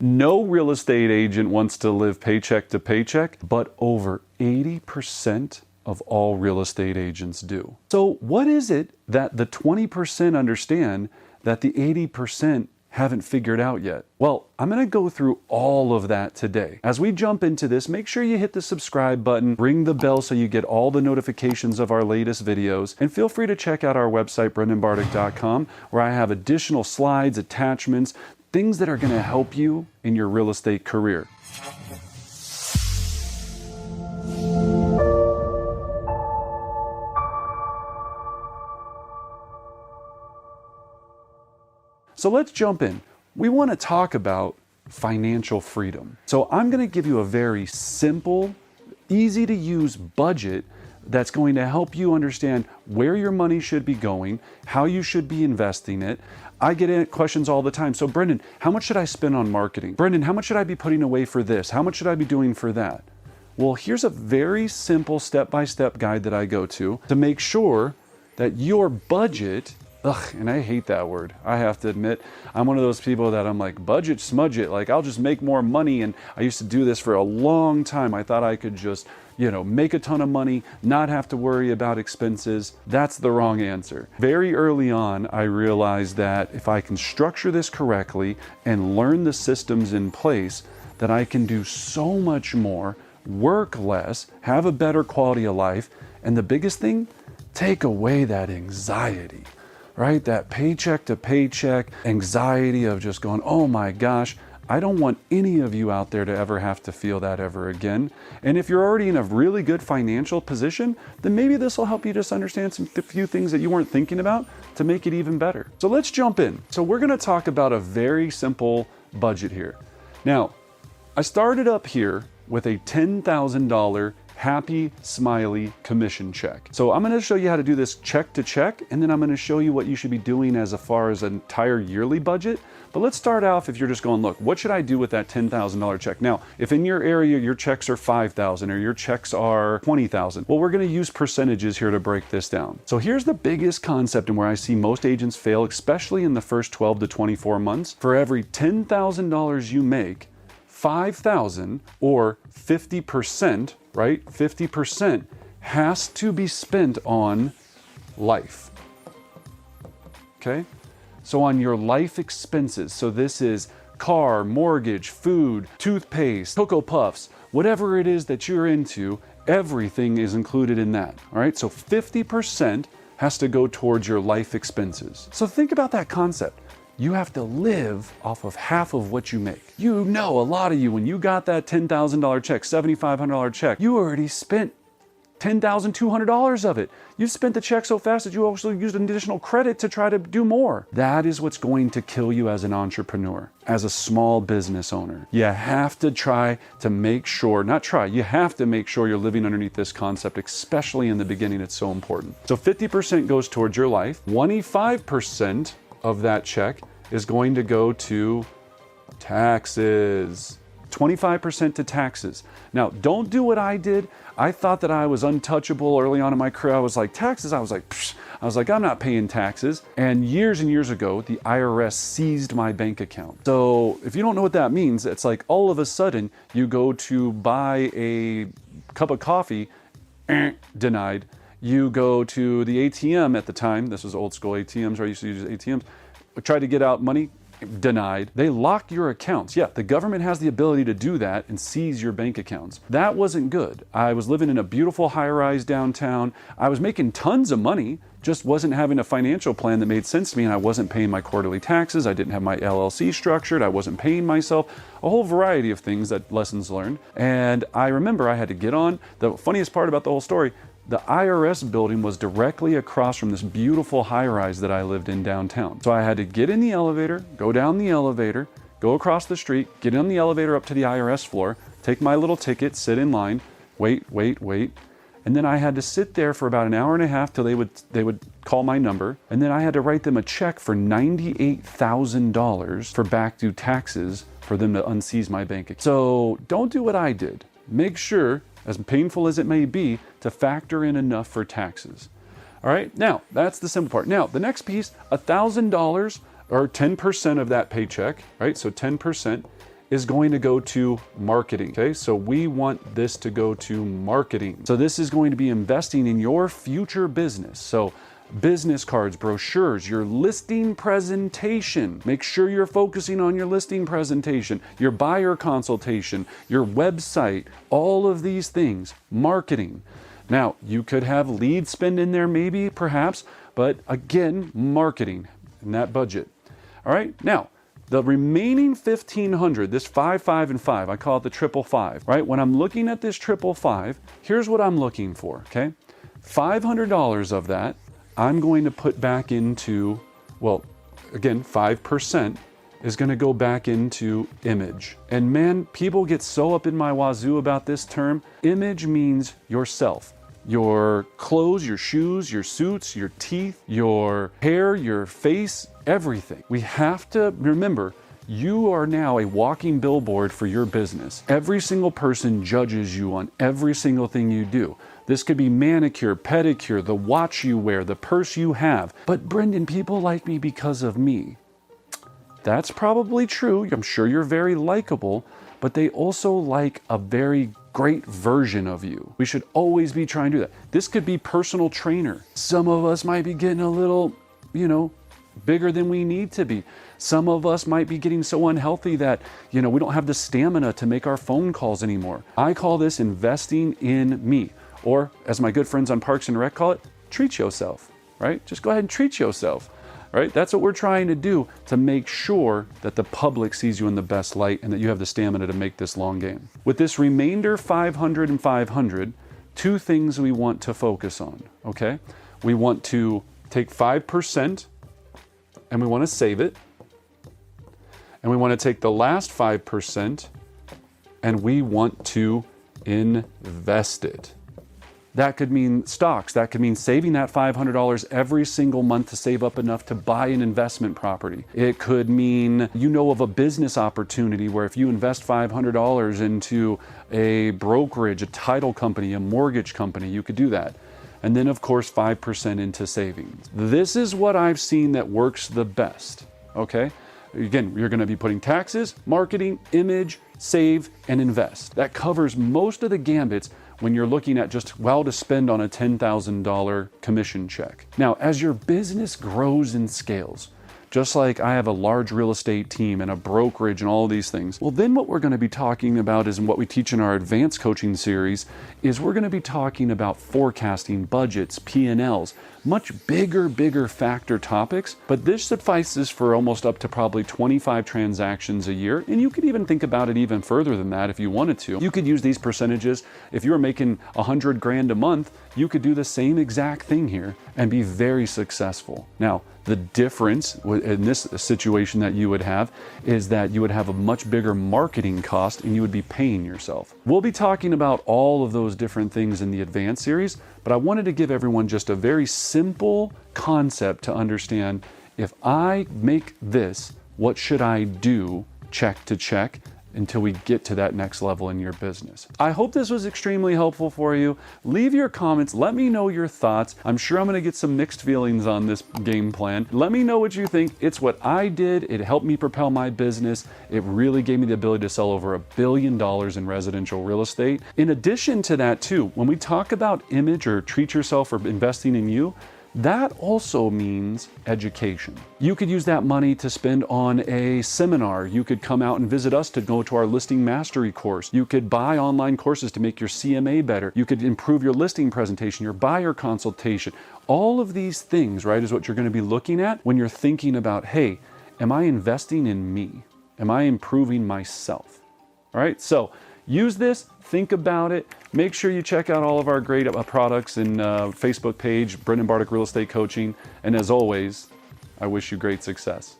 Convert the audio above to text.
No real estate agent wants to live paycheck to paycheck, but over 80% of all real estate agents do. So what is it that the 20% understand that the 80% haven't figured out yet? Well, I'm going to go through all of that today. As we jump into this, make sure you hit the subscribe button, ring the bell so you get all the notifications of our latest videos, and feel free to check out our website, brendanbardick.com, where I have additional slides, attachments, things that are going to help you in your real estate career. So let's jump in. We want to talk about financial freedom. So I'm going to give you a very simple, easy to use budget that's going to help you understand where your money should be going, how you should be investing it. I get questions all the time. So Brendan, how much should I spend on marketing? Brendan, how much should I be putting away for this? How much should I be doing for that? Well, here's a very simple step-by-step guide that I go to make sure that your budget, and I hate that word. I have to admit, I'm one of those people that I'm like, budget, smudge it. Like, I'll just make more money. And I used to do this for a long time. I thought I could just, make a ton of money, not have to worry about expenses. That's the wrong answer. Very early on, I realized that if I can structure this correctly and learn the systems in place, that I can do so much more, work less, have a better quality of life. And the biggest thing, take away that anxiety. Right? That paycheck to paycheck anxiety of just going, oh my gosh, I don't want any of you out there to ever have to feel that ever again. And if you're already in a really good financial position, then maybe this will help you just understand a few things that you weren't thinking about to make it even better. So let's jump in. So we're going to talk about a very simple budget here. Now, I started up here with a $10,000 happy, smiley commission check. So I'm going to show you how to do this check to check, and then I'm going to show you what you should be doing as far as an entire yearly budget. But let's start off if you're just going, look, what should I do with that $10,000 check? Now, if in your area your checks are $5,000 or your checks are $20,000, well, we're going to use percentages here to break this down. So here's the biggest concept and where I see most agents fail, especially in the first 12 to 24 months. For every $10,000 you make, $5,000 or 50%, right? 50% has to be spent on life. Okay? So on your life expenses. So this is car, mortgage, food, toothpaste, Cocoa Puffs, whatever it is that you're into, everything is included in that. All right? So 50% has to go towards your life expenses. So think about that concept. You have to live off of half of what you make. A lot of you, when you got that $10,000 check, $7,500 check, you already spent $10,200 of it. You spent the check so fast that you also used an additional credit to try to do more. That is what's going to kill you as an entrepreneur, as a small business owner. You have to try to make sure, you have to make sure you're living underneath this concept, especially in the beginning. It's so important. So 50% goes towards your life. 25% of that check is going to go to taxes. 25% to taxes. Now, don't do what I did. I thought that I was untouchable early on in my career. I was like, taxes? I was like, I'm not paying taxes. And years ago, the IRS seized my bank account. So if you don't know what that means, it's like all of a sudden you go to buy a cup of coffee, denied. You go to the ATM at the time, this was old school ATMs, where I used to use ATMs, tried to get out money, denied. They lock your accounts. Yeah, the government has the ability to do that and seize your bank accounts. That wasn't good. I was living in a beautiful high-rise downtown. I was making tons of money, just wasn't having a financial plan that made sense to me, and I wasn't paying my quarterly taxes. I didn't have my LLC structured. I wasn't paying myself. A whole variety of things, that lessons learned. And I remember I had to get on. The funniest part about the whole story, the IRS building was directly across from this beautiful high-rise that I lived in downtown. So I had to get in the elevator, go down the elevator, go across the street, get on the elevator up to the IRS floor, take my little ticket, sit in line, wait. And then I had to sit there for about an hour and a half till they would call my number. And then I had to write them a check for $98,000 for back due taxes for them to unseize my bank account. So don't do what I did. Make sure, as painful as it may be, to factor in enough for taxes. All right, now that's the simple part. Now the next piece, $1,000 or 10% of that paycheck, right? So 10% is going to go to marketing. Okay, so we want this to go to marketing. So this is going to be investing in your future business. So business cards, brochures, your listing presentation. Make sure you're focusing on your listing presentation, your buyer consultation, your website, all of these things, marketing. Now, you could have lead spend in there maybe, perhaps, but again, marketing in that budget. All right, now, the remaining 1,500, this 5, 5, and 5, I call it the triple 5, right? When I'm looking at this triple 5, here's what I'm looking for, okay? $500 of that, I'm going to put back into, well, again, 5% is going to go back into image. And man, people get so up in my wazoo about this term. Image means yourself. Your clothes, your shoes, your suits, your teeth, your hair, your face, everything. We have to remember, you are now a walking billboard for your business. Every single person judges you on every single thing you do. This could be manicure, pedicure, the watch you wear, the purse you have. But Brendan, people like me because of me. That's probably true. I'm sure you're very likable, but they also like a very great version of you. We should always be trying to do that. This could be personal trainer. Some of us might be getting a little, bigger than we need to be. Some of us might be getting so unhealthy that, we don't have the stamina to make our phone calls anymore. I call this investing in me. Or, as my good friends on Parks and Rec call it, treat yourself, right? Just go ahead and treat yourself, right? That's what we're trying to do to make sure that the public sees you in the best light and that you have the stamina to make this long game. With this remainder 500 and 500, two things we want to focus on, okay? We want to take 5% and we want to save it. And we want to take the last 5% and we want to invest it. That could mean stocks. That could mean saving that $500 every single month to save up enough to buy an investment property. It could mean of a business opportunity where if you invest $500 into a brokerage, a title company, a mortgage company, you could do that. And then, of course, 5% into savings. This is what I've seen that works the best, okay? Again, you're going to be putting taxes, marketing, image, save, and invest. That covers most of the gambits when you're looking at just how to spend on a $10,000 commission check. Now, as your business grows and scales, just like I have a large real estate team and a brokerage and all of these things, well, then what we're going to be talking about is, and what we teach in our advanced coaching series, is we're going to be talking about forecasting, budgets, P&Ls, much bigger factor topics, but this suffices for almost up to probably 25 transactions a year. And you could even think about it even further than that if you wanted to. You could use these percentages. If you were making 100 grand a month, you could do the same exact thing here and be very successful. Now, the difference in this situation that you would have is that you would have a much bigger marketing cost and you would be paying yourself. We'll be talking about all of those different things in the advanced series, but I wanted to give everyone just a very simple concept to understand. If I make this, what should I do check to check until we get to that next level in your business? I hope this was extremely helpful for you. Leave your comments. Let me know your thoughts. I'm sure I'm going to get some mixed feelings on this game plan. Let me know what you think. It's what I did. It helped me propel my business. It really gave me the ability to sell over $1 billion in residential real estate. In addition to that too, when we talk about image or treat yourself or investing in you, that also means education. You could use that money to spend on a seminar. You could come out and visit us to go to our listing mastery course. You could buy online courses to make your CMA better. You could improve your listing presentation, your buyer consultation. All of these things, right, is what you're going to be looking at when you're thinking about, hey, am I investing in me? Am I improving myself? All right, so use this, think about it. Make sure you check out all of our great products and Facebook page, Brendan Bardick Real Estate Coaching. And as always, I wish you great success.